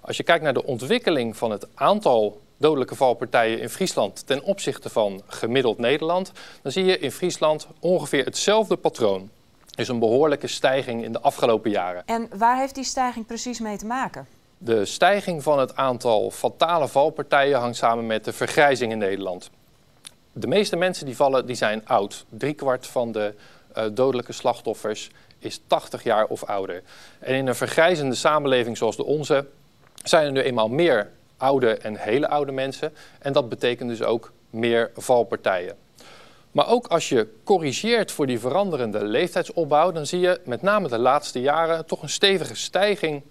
Als je kijkt naar de ontwikkeling van het aantal dodelijke valpartijen in Friesland ten opzichte van gemiddeld Nederland, dan zie je in Friesland ongeveer hetzelfde patroon. Dus een behoorlijke stijging in de afgelopen jaren. En waar heeft die stijging precies mee te maken? De stijging van het aantal fatale valpartijen hangt samen met de vergrijzing in Nederland. De meeste mensen die vallen, die zijn oud. 3/4 van de dodelijke slachtoffers is 80 jaar of ouder. En in een vergrijzende samenleving zoals de onze zijn er nu eenmaal meer oude en hele oude mensen. En dat betekent dus ook meer valpartijen. Maar ook als je corrigeert voor die veranderende leeftijdsopbouw, dan zie je met name de laatste jaren toch een stevige stijging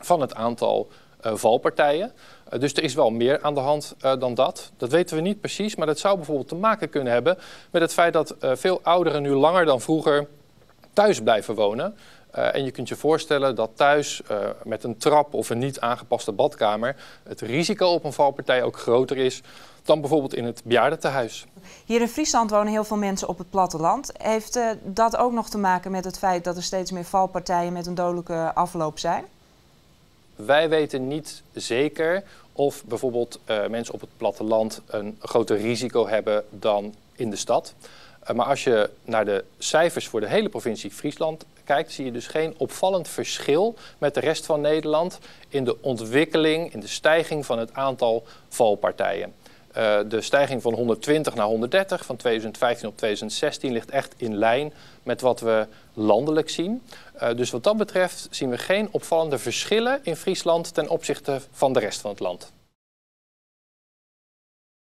van het aantal valpartijen. Dus er is wel meer aan de hand dan dat. Dat weten we niet precies, maar dat zou bijvoorbeeld te maken kunnen hebben met het feit dat veel ouderen nu langer dan vroeger thuis blijven wonen. En je kunt je voorstellen dat thuis met een trap of een niet aangepaste badkamer het risico op een valpartij ook groter is dan bijvoorbeeld in het bejaardentehuis. Hier in Friesland wonen heel veel mensen op het platteland. Heeft dat ook nog te maken met het feit dat er steeds meer valpartijen met een dodelijke afloop zijn? Wij weten niet zeker of bijvoorbeeld mensen op het platteland een groter risico hebben dan in de stad. Maar als je naar de cijfers voor de hele provincie Friesland kijkt, zie je dus geen opvallend verschil met de rest van Nederland in de ontwikkeling, in de stijging van het aantal valpartijen. De stijging van 120 naar 130 van 2015 op 2016 ligt echt in lijn met wat we landelijk zien. Dus wat dat betreft zien we geen opvallende verschillen in Friesland ten opzichte van de rest van het land.